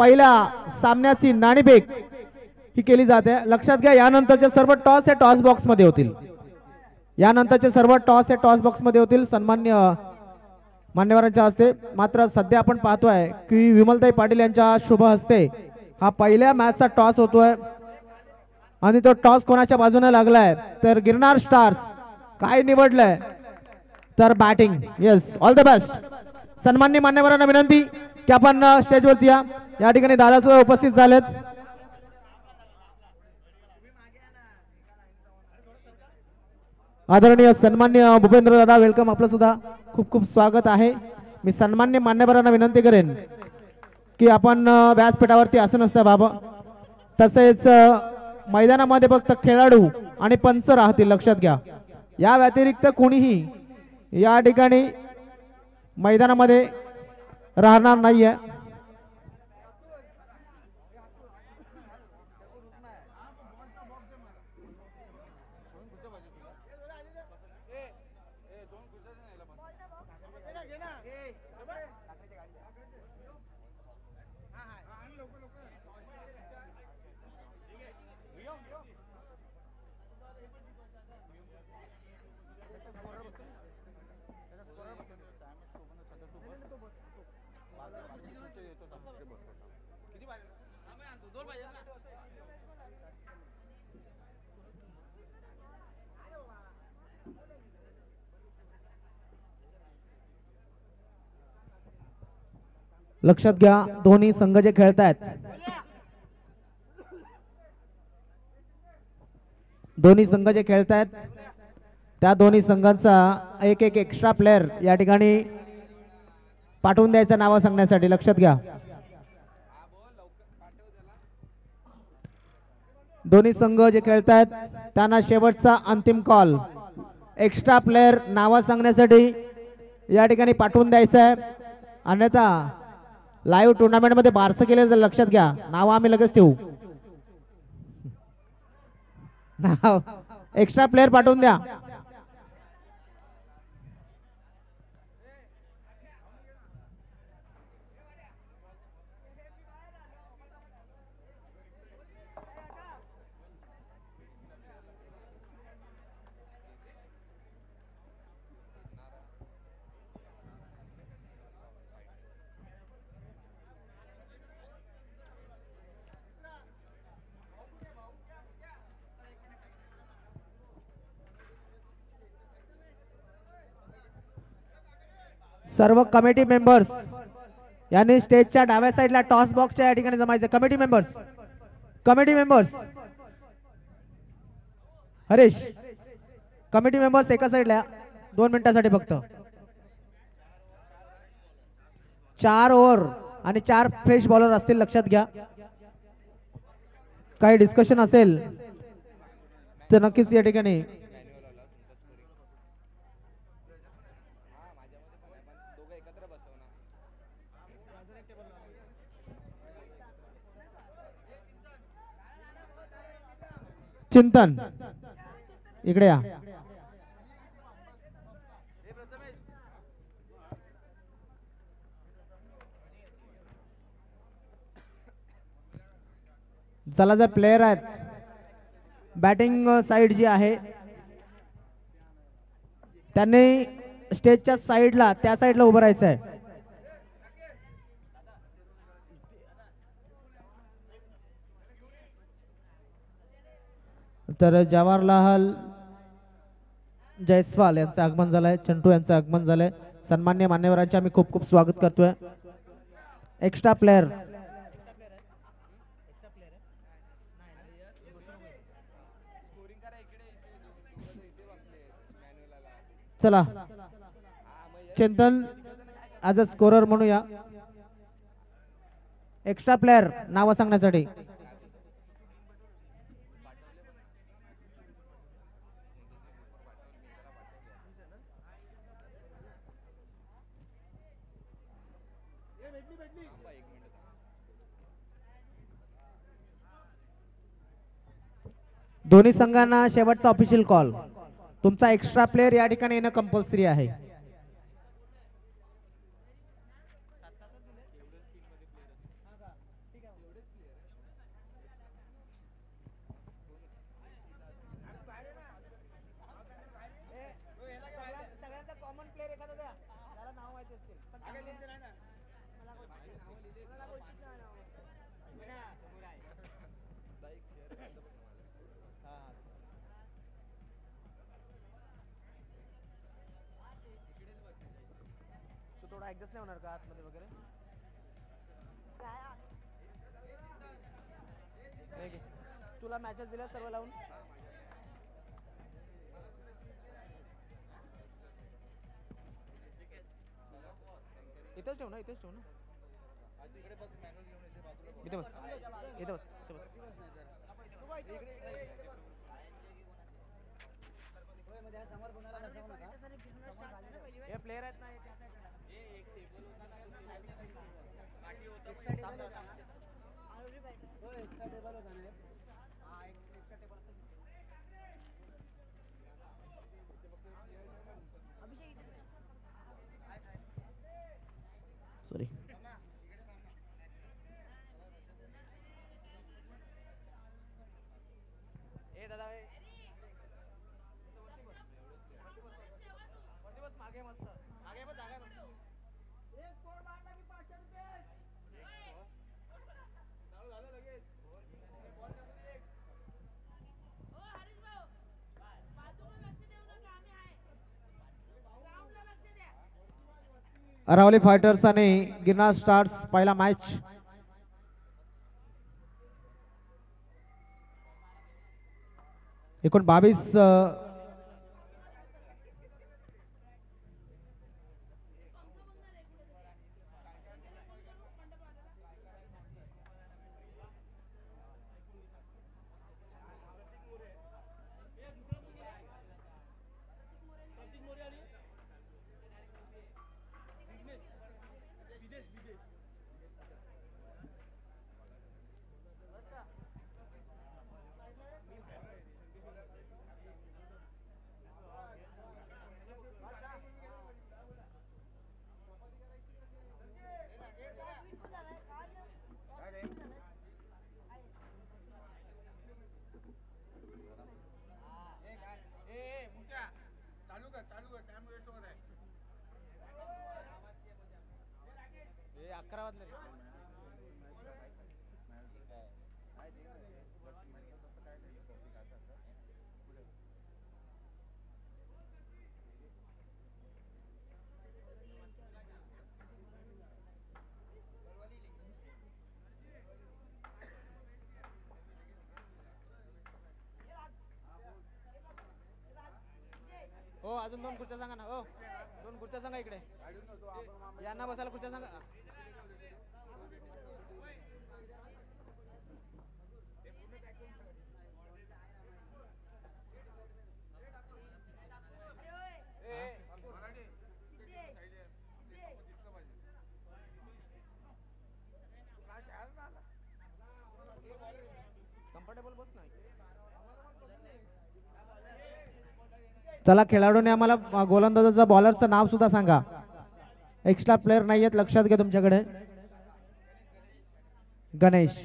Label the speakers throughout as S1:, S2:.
S1: पहिल्या सामन्याची नाणेफेक ही केली जाते। लक्षात घ्या यानंतरचे सर्व टॉस हे टॉस बॉक्स मध्ये होतील। यानंतरचे सर्व टॉस हे टॉस बॉक्स मध्ये होतील सन्मान्य मान्यवरांच्या हस्ते। मात्र सध्या आपण पाहतोय की विमलताई पाटील यांच्या शुभ हस्ते हा पहिल्या मॅचचा टॉस होतोय आणि तो टॉस कोणाच्या बाजूने लागलाय तर गिरनार स्टार्स काय निवडलंय तर batting. Yes all the best. सन्मान्य मान्यवरांना विनंती की आपण स्टेजवरती या ठिकाणी दादा सुद्धा उपस्थित झालेत। आदरणीय सन्मान्य भूपेंद्र दादा वेलकम, आपलं सुद्धा खूप खूप स्वागत आहे। मी सन्मान्य मान्यवरांना विनंती करेन की आपण व्यासपीठावरती आसन असतं बाबा, तसेच मैदानामध्ये फक्त खेळाडू आणि पंच राहतील लक्षात घ्या। या व्यतिरिक्त कोणीही या ठिकाणी मैदानामध्ये राहणार नाहीये। लक्षात घ्या दोन्ही संघ जे खेळतायत त्या दोन्ही संघांचा एक एक एक्स्ट्रा प्लेयर या ठिकाणी पाठवून द्यायचं नाव सांगण्यासाठी। लक्षात घ्या दोन्ही संघ जे खेळतायत त्यांना शेवटचा अंतिम कॉल एक्स्ट्रा प्लेयर नाव सांगण्यासाठी या ठिकाणी पाठवून द्यायचं आहे। अन्यथा लाईव्ह टुर्नामेंट मध्ये बारसं केलं तर लक्षात घ्या नाव आम्ही लगेच ठेवू। नाव एक्स्ट्रा प्लेयर पाठवून द्या। सर्व कमिटी मेंबर्स यांनी स्टेजच्या डाव्या साईडला टॉस बॉक्सच्या या ठिकाणी जमायचं। Committee members Harish committee members एका साईडला 2 मिनिटांसाठी फक्त। 4 ओव्हर आणि 4 फ्रेश बॉलर असतील लक्षात घ्या। काही डिस्कशन असेल तर नक्कीच या ठिकाणी चिंतन इकडे या। चला जर प्लेयर आहेत बॅटिंग साइड जी आहे त्यांनी स्टेजच्या साइडला त्या साइडला उभं राहायचं आहे। तर जवाहरलाल जयस्वाल यांचं आगमन झालंय, चंटू यांचं आगमन झालंय। सन्मान्य मान्यवरांचे आम्ही खूप खूप स्वागत करतोय। एक्स्ट्रा प्लेयर चला चिंतन ॲज अ स्कोरर म्हणूया। एक्स्ट्रा प्लेयर नाव सांगण्यासाठी दोन्ही संघांना शेवटचा ऑफिशियल कॉल। तुमचा एक्स्ट्रा प्लेयर या ठिकाणी येणं कंपल्सरी आहे। सगळ्यांचा कॉमन प्लेअर एखादा द्या, त्याला नाव माहिती असतील. तू थोडा ऍडजस्ट नाही होणार का आतमध्ये वगैरे? तुला मॅचेस दिल्या सर्व लावून? इथेच ठेव ना, इथेच ठेव ना. इथे बस, इथे बस, इथे बस. हे प्लेयर आहेत ना, सॉरी. ए दादा, मागे मस्त मागे पण जागा आहे. एक स्कोर मारला की 500 रुपये चालू झालं लगेच. बॉल टाकून एक. ओ हरीश भाऊ, बाजूला लक्ष देऊ नका, आम्ही आहे. ग्राउंडला लक्ष द्या. अरावली फायटर्स आणि गिरनार स्टार्स पहिला मॅच. एकूण 22 11 वाजले. हो, अजून 2 खुर्च्या सांगा ना. हो, 2 खुर्च्या सांगा इकडे. यांना बसायला खुर्च्या सांगा. कम्फर्टेबल बस नाही. चला, खेळाडूने आम्हाला गोलंदाजाचा बॉलरचं नाव सुद्धा सांगा. एक्स्ट्रा प्लेयर नाही आहेत, लक्षात घ्या तुमच्याकडे. गणेश.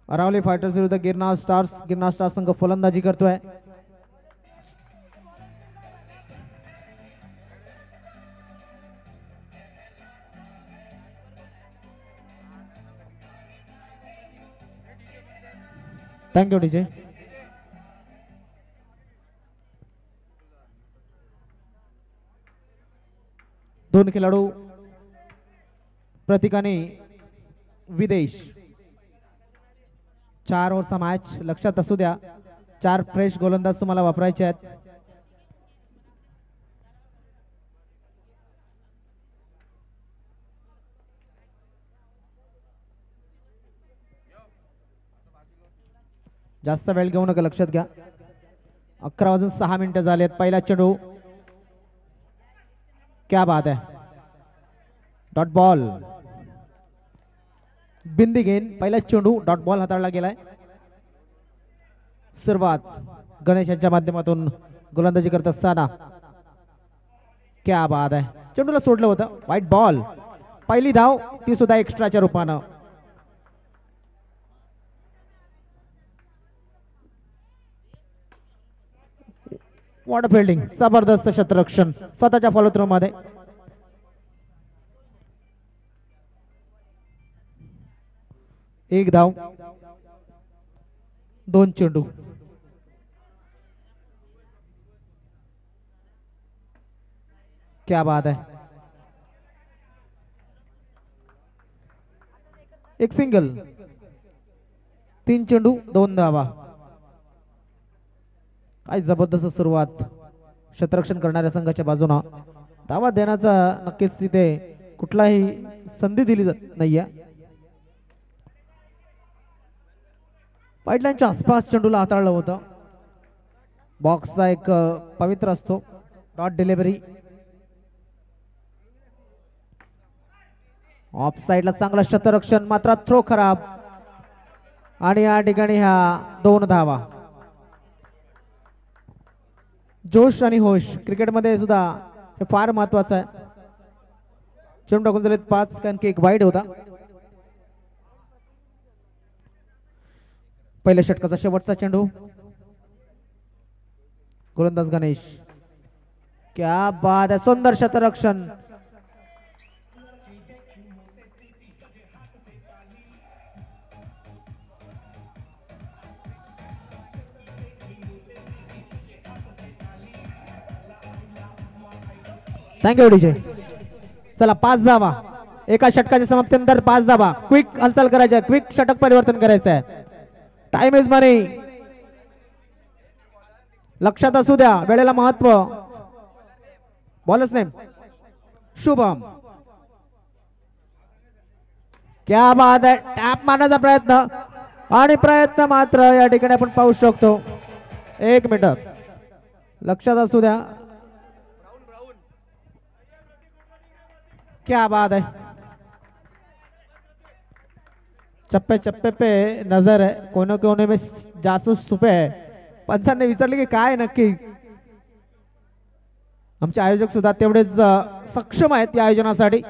S1: अरावली फायटर्स विरुद्ध गिरनार स्टार्स. गिरनार स्टार्स संघ फलंदाजी करतोय. Thank you DJ. दोन खेळाडू प्रतीकाने विदेश. 4 ओव्हरचा मॅच. लक्षात असू द्या, 4 फ्रेश गोलंदाज तुम्हाला वापरायचे आहेत. जास्त वेळ घेऊ नका, लक्षात घ्या. 11 वाजून 6 मिनिटं झालेत. पहिला चेंडू. क्या बात है. Dot ball. बिंदी गेंद. पहिला चेंडू डॉट बॉल हाताळला गेलाय. सुरुवात गणेश यांच्या माध्यमातून गोलंदाजी करत असताना. क्या बाद आहे, चेंडूला सोडलं होतं, वाईट बॉल. पहिली धाव ती सुद्धा एक्स्ट्राच्या रूपानं. वॉटर फिल्डिंग, जबरदस्त क्षेत्ररक्षण स्वतःच्या फॉलो थ्रो मध्ये. एक धाव, दोन चेंडू. क्या बात है, एक सिंगल, तीन चेंडू दोन धावा. काय जबरदस्त सुरुवात क्षेत्ररक्षण करणाऱ्या संघाच्या बाजूने. धावा देण्याचा नक्कीच तिथे कुठलाही संधी दिली जात नाहीये. पाईटलाईनच्या आसपास चेंडूला हाताळलं होतं. बॉक्सचा एक पवित्र असतो, डॉट डिलिव्हरी. ऑफ साइडला चांगलं क्षेत्ररक्षण, मात्र थ्रो खराब. आणि या ठिकाणी ह्या दोन धावा. जोश आणि होश क्रिकेटमध्ये सुद्धा हे फार महत्वाचं आहे. चेंडू टाकून झालेत 5, कारण की एक वाईड होता. पहिल्या षटकाचा शेवटचा चेंडू. गोलंदाज गणेश. क्या बात आहे, सुंदर क्षेत्ररक्षण. Thank you DJ. चला 5 धावा एका षटकाच्या समाप्तीनंतर. 5 धावा, क्विक हालचाल करायची आहे, क्विक षटक परिवर्तन करायचं आहे. टाइम इज मनी, लक्षात असू द्या, वेळेला महत्व. बॉलच नेम शुभम. क्या बात आहे, टॅप मारण्याचा प्रयत्न, आणि प्रयत्न मात्र या ठिकाणी आपण पाहू शकतो. 1 मिनिट, लक्षात असू द्या. क्या बात है, चप्पे चप्पे पे नजर है, कोने कोने में जासूस छुपे है. पंचांनी विचारले की काय नक्की. आमचे आयोजक सुद्धा तेवढेच सक्षम आहेत या आयोजनासाठी.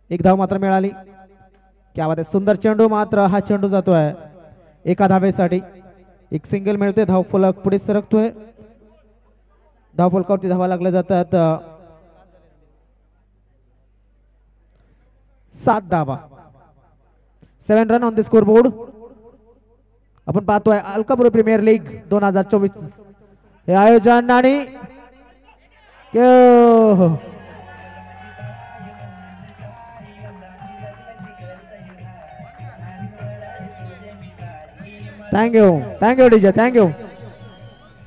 S1: एक धाव मात्र मिळाली. क्या बात है, सुंदर चेंडू, मात्र हा चेंडू जातोय एका धावेसाठी. एक सिंगल मिळते, धाव फलक पुढे सरकतोय. धाव फलकावरती धावा लागल्या जातात. 7 धावा, 7 run on the score board. आपण पाहतोय अलकापुरी प्रीमियर लीग 2024 हे आयोजन. आणि थँक्यू डीजे, थँक्यू.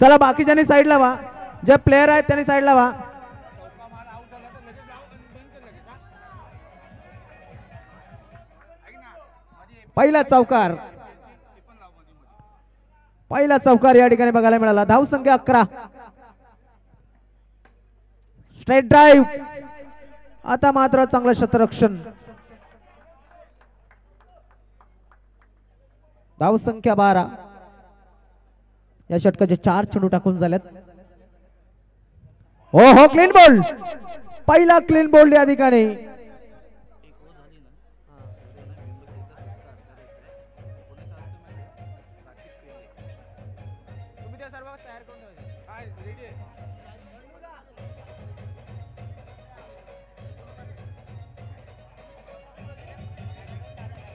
S1: चला बाकीच्यांनी साईडला व्हा, जे प्लेयर आहेत त्यांनी साईडला व्हा. पहिला चौकार, पहिला चौकार या ठिकाणी बघायला मिळाला. धाव संख्या 11. स्ट्रेट ड्राइव्ह, आता मात्र चांगलं क्षेत्ररक्षण. धाव संख्या 12. या षटकाचे 4 चेंडू टाकून झालेत. हो हो, क्लीन बोल्ड, पहिला क्लीन बोल्ड या ठिकाणी.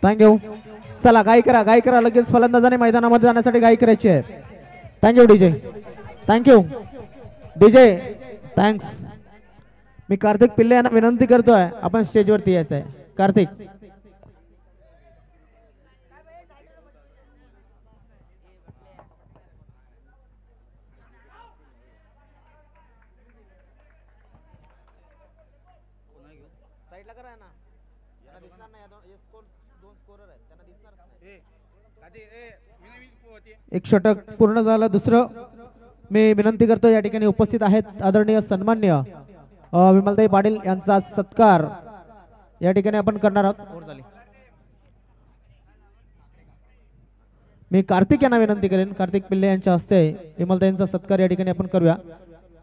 S1: थँक्यू. चला गाई करा, लगेच फलंदाजाने मैदानामध्ये जाण्यासाठी गाई करायची आहे. Thank you DJ, thank you DJ, thanks. मी कार्तिक पिल्ले यांना विनंती करतोय, आपण स्टेजवरती यायचं आहे. कार्तिक, एक षटक पूर्ण झालं. दुसरं मी विनंती करतो, या ठिकाणी उपस्थित आहेत आदरणीय सन्मान्य विमलताई पाटील यांचा सत्कार या ठिकाणी आपण करणार आहोत. मी कार्तिक यांना विनंती करेन, कार्तिक पिल्ले यांच्या हस्ते विमलताईंचा सत्कार या ठिकाणी आपण करूया.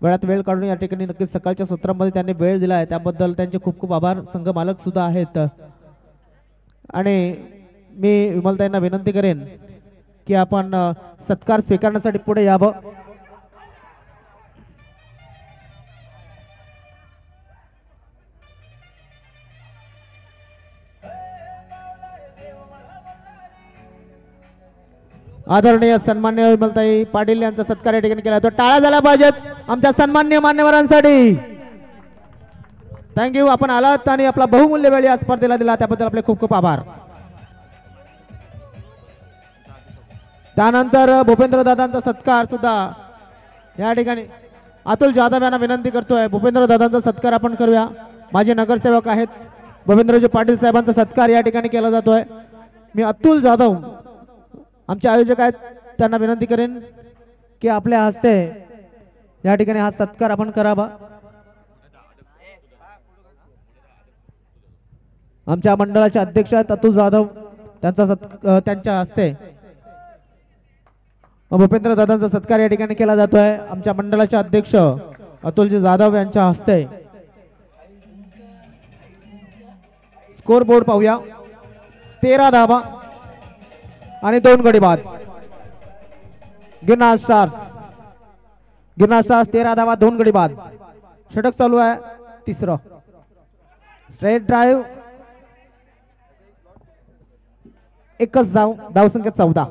S1: वेळात वेळ काढून या ठिकाणी नक्कीच सकाळच्या सत्रामध्ये त्यांनी वेळ दिला आहे, त्याबद्दल त्यांचे खूप खूप आभार. संघ मालक सुद्धा आहेत. आणि मी विमलताईंना विनंती करेन की आपण सत्कार स्वीकारण्यासाठी पुढे यावं. आदरणीय सन्मान्य विमलताई पाटील यांचा सत्कार या ठिकाणी केला. तो टाळ्या झाल्या पाहिजेत आमच्या सन्मान्य मान्यवरांसाठी. थँक्यू, आपण आलात आणि आपला बहुमूल्य वेळ या स्पर्धेला दिला त्याबद्दल आपले खूप खूप आभार. त्यानंतर भूपेंद्र दादांचा सत्कार सुद्धा या ठिकाणी अतुल जाधव यांना विनंती करतोय, भूपेंद्र दादांचा सत्कार आपण करूया. माझे नगरसेवक आहेत भूपेंद्रजी पाटील साहेबांचा सत्कार या ठिकाणी केला जातोय. मी अतुल जाधव आमचे आयोजक आहेत त्यांना विनंती करेन की आपल्या हस्ते या ठिकाणी हा सत्कार आपण करावा. आमच्या मंडळाचे अध्यक्ष आहेत अतुल जाधव, त्यांच्या हस्ते भूपेंद्र दादांचा सत्कार या ठिकाणी केला जातोय. आमच्या मंडळाचे अध्यक्ष अतुलजी जाधव यांच्या हस्ते. स्कोर बोर्ड पाहूया. 13 धावा आणि 2 गडी बाद. गिरनार स्टार्स 13 धावा 2 गडी बाद. षटक चालू आहे तिसरं. स्ट्रेट ड्राईव्ह, एकच धावसंख्या 14.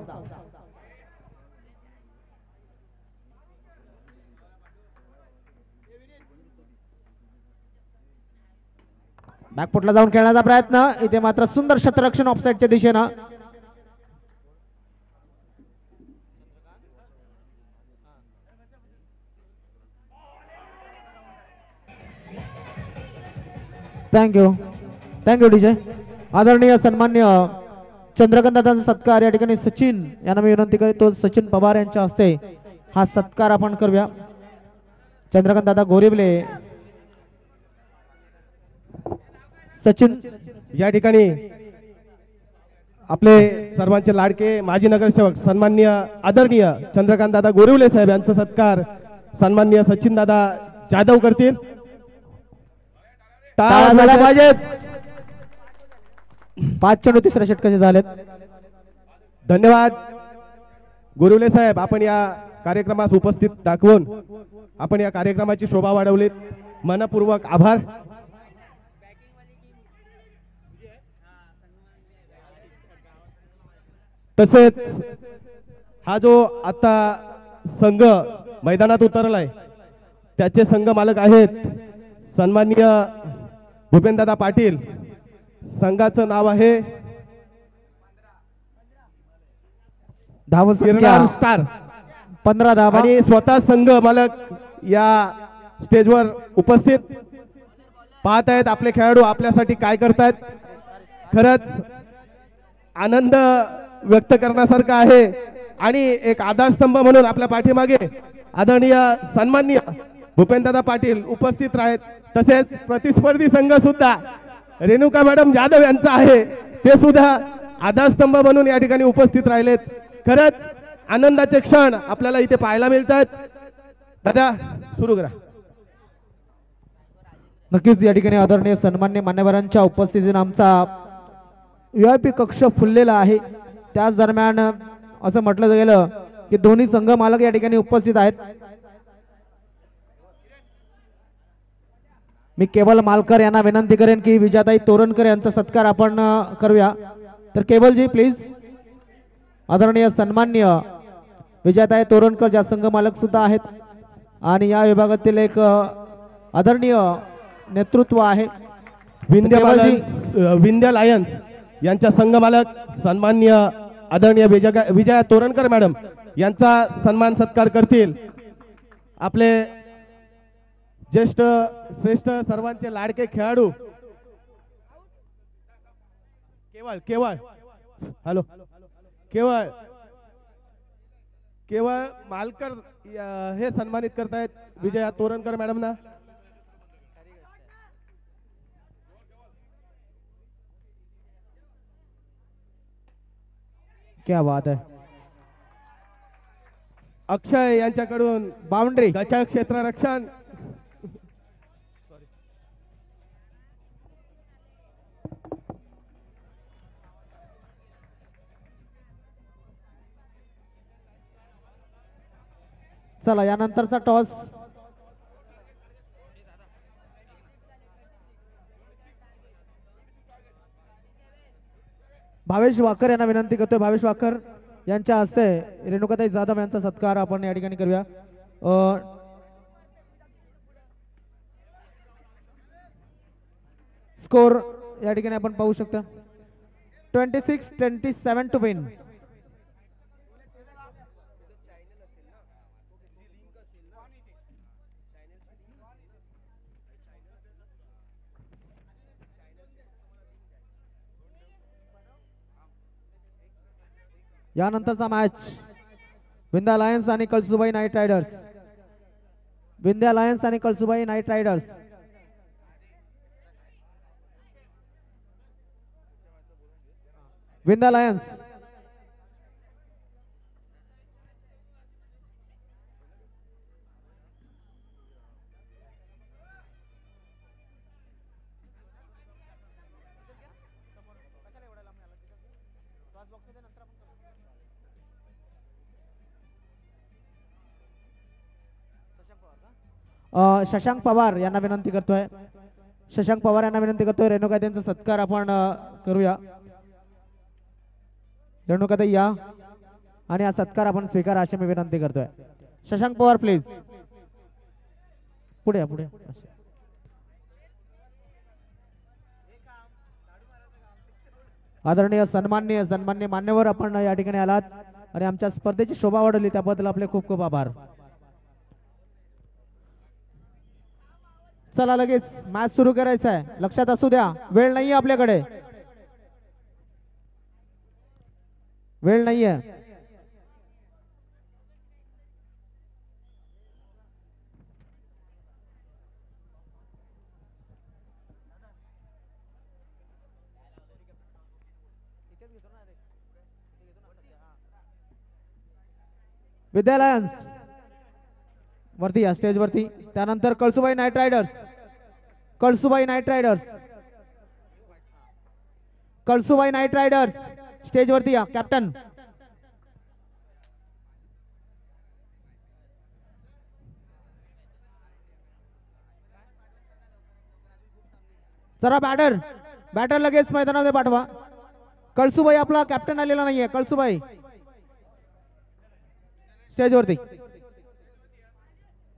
S1: बॅकफुटला जाऊन खेळण्याचा प्रयत्न, इथे मात्र सुंदर क्षेत्ररक्षण ऑफसाईडच्या दिशेनं. Thank you DJ. आदरणीय सन्मान्य चंद्रकांत दादांचा सत्कार या ठिकाणी सचिन यांना मी विनंती करतो, सचिन पवार यांच्या हस्ते हा सत्कार आपण करूया. चंद्रकांत दादा गोरिबले.
S2: सचिन या ठिकाणी आपले सर्वांचे लाडके माजी नगरसेवक सन्माननीय आदरणीय चंद्रकांत दादा गोरिवले साहेब यांचा सत्कार सन्माननीय सचिन दादा जाधव करतील.
S1: टाळ्या झाल्या पाहिजेत. 5 चेंडू तिसऱ्या षटकाचे झालेत.
S2: धन्यवाद गोरिवले साहेब, आपण या कार्यक्रमास उपस्थित दाखवून आपण या कार्यक्रमाची शोभा वाढवलीत. मनपूर्वक आभार. तसेच हा जो आता संघ मैदानात उतरलाय त्याचे संघ मालक आहेत सन्माननीय भूपेंद्रदादा पाटील. संघाचं नाव आहे गिरनार स्टार.
S1: 15 धावा
S2: आणि स्वतः संघ मालक या स्टेजवर उपस्थित पाहत आहेत. आपले खेळाडू आपल्यासाठी काय करतायत, खरंच आनंद व्यक्त करण्यासारखं आहे. आणि एक आधारस्तंभ म्हणून आपल्या पाठीमागे आदरणीय सन्माननीय भूपेंद्रदादा पाटील उपस्थित आहेत. तसेच प्रतिस्पर्धी संघ सुद्धा रेणुका मॅडम जाधव यांचा आहे, ते सुद्धा आधारस्तंभ म्हणून या ठिकाणी उपस्थित राहिलेत. खरंच आनंदाचे क्षण आपल्याला इथे पाहायला मिळतात. दादा सुरू करा.
S1: नक्कीच या ठिकाणी आदरणीय सन्मान्य मान्यवरांच्या उपस्थितीने आमचा VIP कक्ष फुललेला आहे. त्याच दरम्यान असं म्हटलं गेलं की दोन्ही संघ मालक या ठिकाणी उपस्थित आहेत. मी केवल मालकर यांना विनंती करेन की विजयाताई तोरणकर यांचा सत्कार आपण करूया. तर केवलजी प्लीज. आदरणीय सन्मान्य विजयाताई तोरणकर ज्या संघ मालक सुद्धा आहेत आणि या विभागातील एक आदरणीय नेतृत्व आहे.
S2: विंध्य लायन्स यांच्या संघ मालक सन्माननीय आदरणीय विजया तोरणकर मॅडम यांचा सन्मान सत्कार करतील. आपले ज्येष्ठ श्रेष्ठ सर्वांचे लाडके खेळाडू केवळ हॅलो केवळ मालकर हे सन्मानित करतायत विजया तोरणकर मॅडम ना.
S1: क्या बात है.
S2: अक्षय यांच्याकडून
S1: बाउंड्री.
S2: गचाळ क्षेत्ररक्षण.
S1: चला यानंतरचा टॉस भावेश वाकर यांना विनंती करतोय. भावेश वाकर यांच्या हस्ते रेणुकाताई जाधव यांचा सत्कार आपण या ठिकाणी करूया. स्कोर या ठिकाणी आपण पाहू शकता 26-27 टू विन. यानंतरचा मॅच विंध्या लायन्स आणि Kalsubai knight riders. Vindhya lions आणि Kalsubai knight riders. Vindhya lions Shashank Pawar यांना विनंती करतोय. शशांक पवार यांना विनंती करतोय रेणुकाताईंचा सत्कार आपण करूया. रेणुकाताई या आणि हा सत्कार आपण स्वीकारा अशी मी विनंती करतोय. शशांक पवार प्लीज पुढे पुढे. आदरणीय सन्मान्य मान्यवर आपण या ठिकाणी आलात आणि आमच्या स्पर्धेची शोभा वाढवली त्याबद्दल आपले खूप खूप आभार. चला लगेच मॅच सुरू करायचा आहे. लक्षात असू द्या वेळ नाहीये आपल्याकडे. वेळ नाहीये. विद्या लायन्स वरती या स्टेज वरती. त्यानंतर Kalsubai knight riders. Kalsubai knight riders. Kalsubai knight riders stage वरती या. कॅप्टन जरा बॅटर लगेच मैदानामध्ये पाठवा. कळसुबाई आपला कॅप्टन आलेला नाहीये. कळसुबाई स्टेज वरती.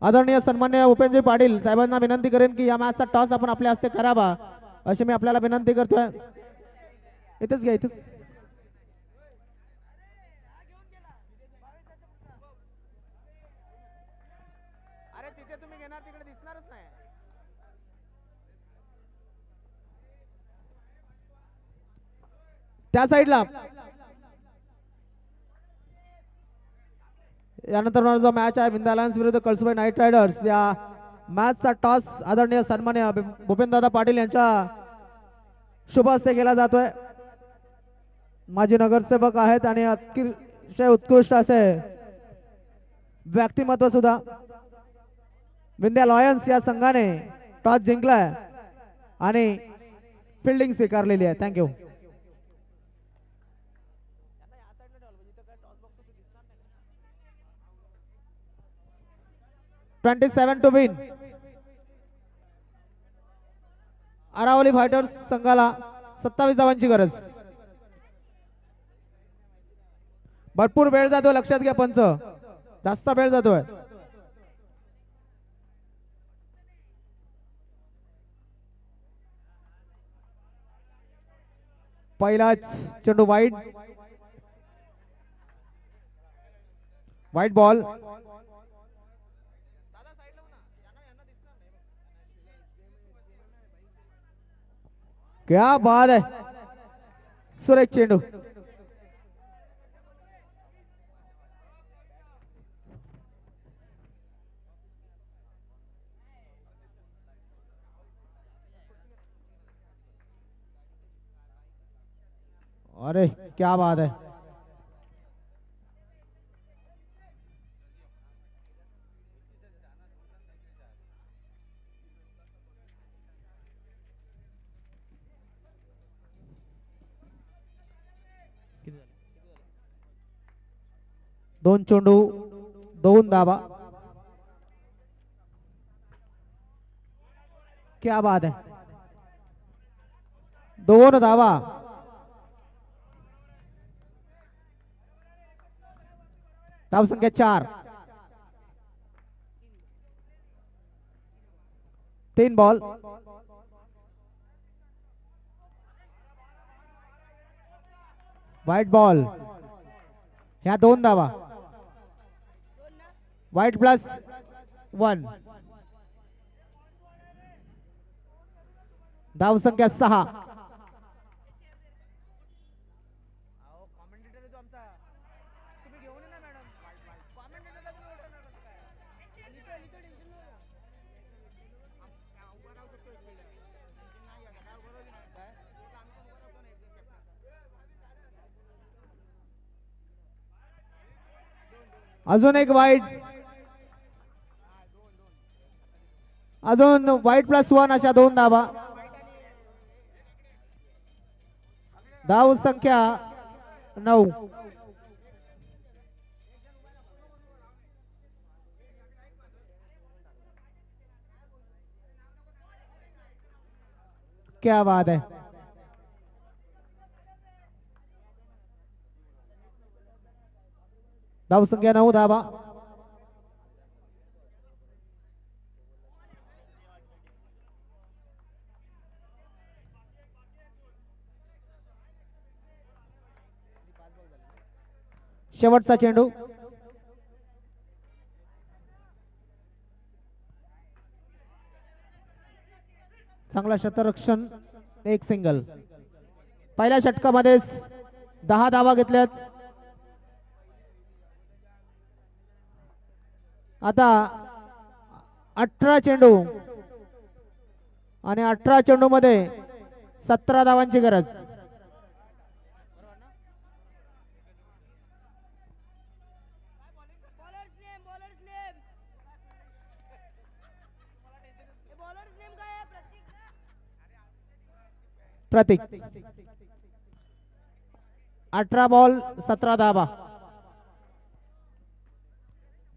S1: आदरणीय सन्मान्य उपेंद्र पाटील साहेबांना विनंती करेन की या मॅचचा टॉस आपण आपल्या हस्ते करावा अशी मी आपल्याला विनंती करतोय. इथेच घ्या इथेच. अरे तिथे तुम्ही घेणार तिकडे दिसणारच नाही. त्या साईडला. यानंतर जो मॅच आहे विंध्या लायन्स विरुद्ध कळसुबाई नाईट रायडर्स या मॅचचा टॉस आदरणीय सन्मान्य भूपेंद्रदादा पाटील यांच्या शुभ हस्ते केला जातोय. माजी नगरसेवक आहेत आणि अतिशय उत्कृष्ट असे व्यक्तिमत्व सुद्धा. विंध्या लायन्स या संघाने टॉस जिंकलाय आणि फिल्डिंग स्वीकारलेली आहे. Thank you. 27 to win. Aravalli fighters संघाला 27 धावांची गरज. भरपूर वेळ जातो. लक्षात घ्या पंच. जास्त वेळ जातोय. पहिलाच चेंडू वाईड. Wide ball. क्या बात है. सुरेख चेंडू. अरे क्या बात है. 2 चेंडू 2 धावा. क्या बात है, 2 धावा. धाव संख्या 4. 3 बॉल. White ball. ह्या 2 धावा. व्हाइट +1. धाव संख्या 6. अजून एक वाईट. अजून व्हाइट +1 अशा 2 धावा. धाव संख्या 9. क्या बात है, धाव संख्या 9 धावा. शेवटचा चेंडू. चांगला क्षेत्ररक्षण, एक सिंगल. पहिल्या षटकामध्येच 10 धावा घेतल्यात. आता 18 चेंडू आणि 18 चेंडू मध्ये 17 धावांची गरज. प्रतीक. 18 बॉल 17 धावा.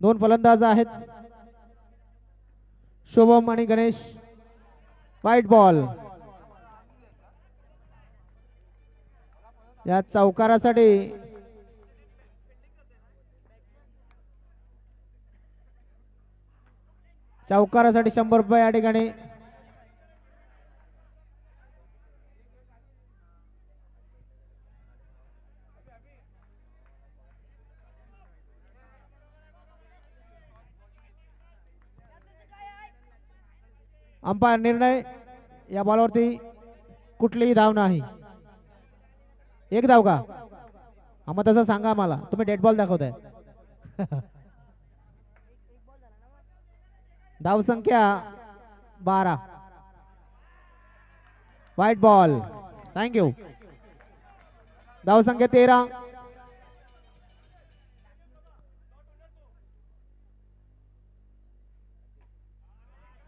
S1: 2 फलंदाज आहेत, शुभम आणि गणेश. White ball. या चौकारासाठी चौकारासाठी 100 रुपये या ठिकाणी. अंपायर निर्णय, या बॉलवरती कुठलीही धाव नाही. एक धाव का? मग तसं सांगा मला, तुम्ही डेड बॉल दाखवताय. धाव संख्या 12. White ball. थँक्यू. धाव संख्या 13.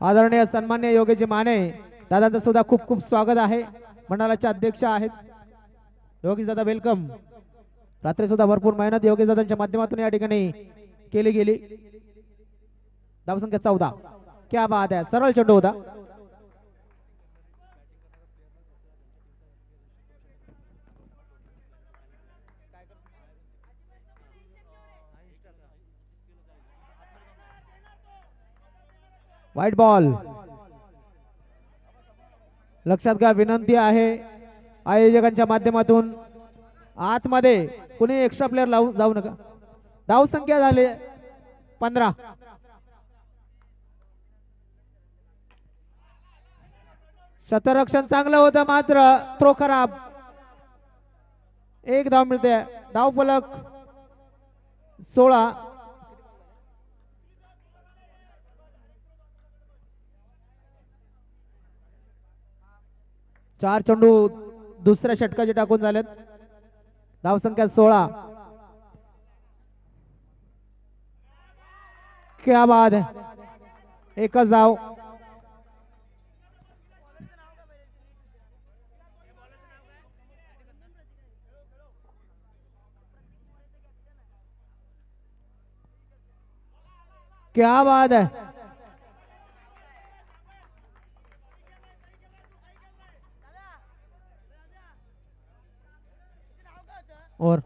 S1: आदरणीय सन्मान्य योगीजी माने दादांचं सुद्धा खूप खूप स्वागत आहे. मंडळाचे अध्यक्ष आहेत योगीजी दादा, वेलकम. रात्री सुद्धा भरपूर मेहनत योगीजी दादांच्या माध्यमातून या ठिकाणी केली गेली. धाव संख्या 14. क्या बात है, सरळ चेंडू होता. White ball. लक्षात घ्या, विनंती आहे आयोजकांच्या माध्यमातून आतमध्ये कुणी एक्स्ट्रा प्लेयर जाऊ नका. धाव संख्या झाली 15. क्षेत्ररक्षण चांगलं होतं, मात्र थ्रो खराब. एक धाव मिळते. धाव फलक 16. चार चेंडू दुसऱ्या षटकाचे टाकून झालेत. धाव संख्या 16. क्या बात है, एकच धाव. क्या बात है। और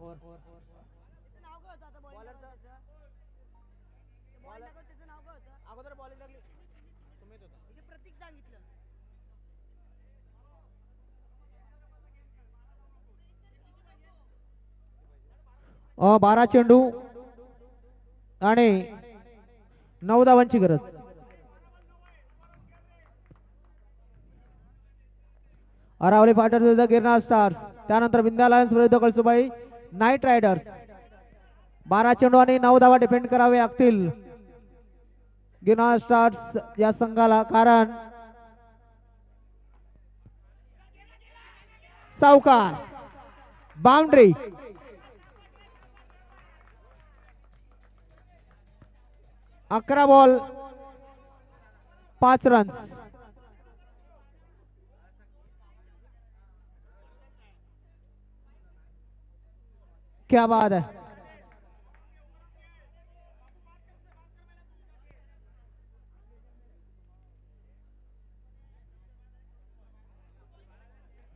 S1: और 12 चेंडू आणि 9 धावांची गरज। अरावली फायटर्स विरुद्ध गिरनार स्टार्स, त्यानंतर विंध्या लायन्स विरुद्ध कळसुबाई नाईट रायडर्स। 12 चेंडू आणि 9 धावा डिफेंड करावे लागतील गिरनार स्टार्स या संघाला, कारण सावकार बाउंड्री। अकरा बॉल 5 रन्स। क्या बात है।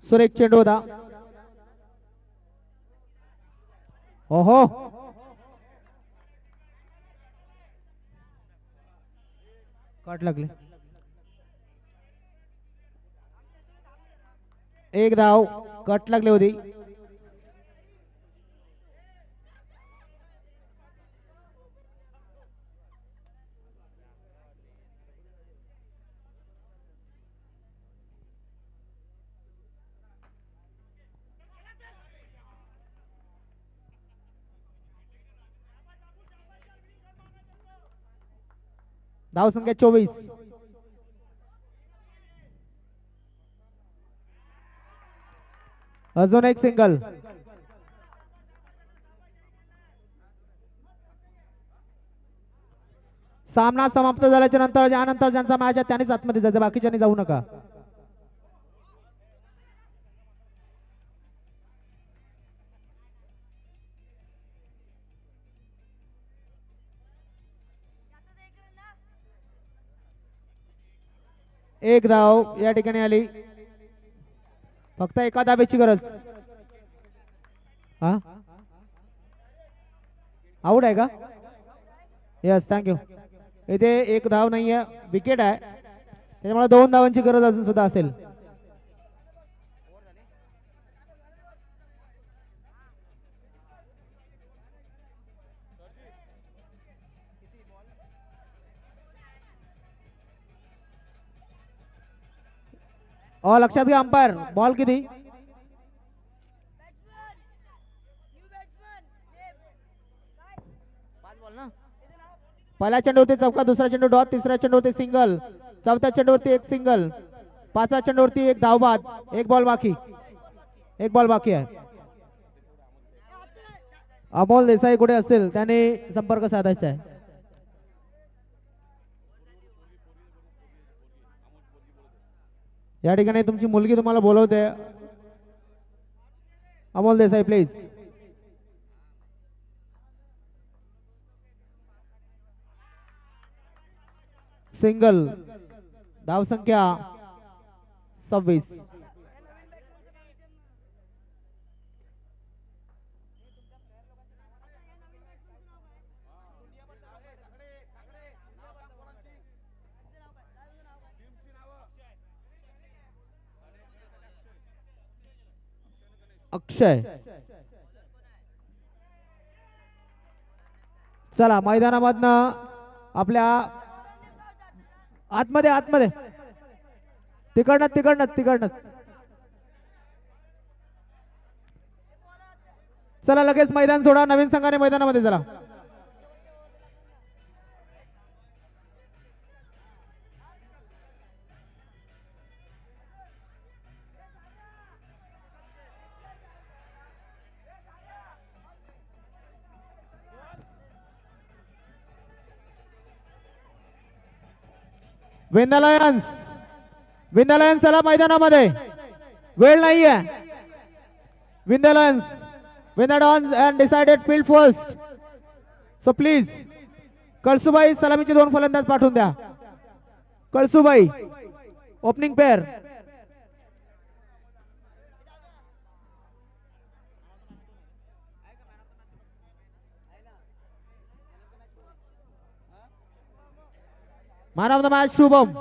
S1: सुरेख चेंडू होता। ओहो, कट लागली। एक धाव कट लागली होती। धाव संख्या 24। अजून एक सिंगल। सामना समाप्त झाल्याच्या नंतर ज्यानंतर ज्यांचा मॅच आहे त्यांनीच आतमध्ये जायचं, बाकीच्यांनी जाऊ नका। एक धाव या ठिकाणी आली, फक्त एका धावेची गरज। हा, आउट आहे का? Yes, thank you. इथे एक धाव नाहीये, विकेट आहे, त्याच्यामुळे 2 धावांची गरज अजून सुद्धा असेल। और लक्षात घ्या अंपायर, बॉल किती? पहिल्या चेंडूवरती चौका, दुसऱ्या चेंडू डॉट, तिसऱ्या चेंडूवरती सिंगल, चौथ्या चेंडूवरती एक सिंगल, 5व्या चेंडूवरती एक धाव बाद, एक बॉल बाकी, एक बॉल बाकी आहे। अमोल देसाई कुठे असेल त्याने संपर्क साधायचा आहे। या ठिकाणी तुमची मुलगी तुम्हाला बोलवते। अमोल देसाई प्लीज। सिंगल, धाव संख्या 26। अक्षय, चला मैदानामधनं आपल्या आतमध्ये, आतमध्ये, तिकडनं चला लगेच मैदान सोडा, नवीन संघाने मैदानामध्ये चला। विंध्य लायन्स चला मैदानामध्ये, वेळ नाहीये। Vindhya lions, win the toss and decided field first, so please Kalsubai सलामीचे 2 फलंदाज पाठवून द्या. Kalsubai opening pair. Man of the match Shubham.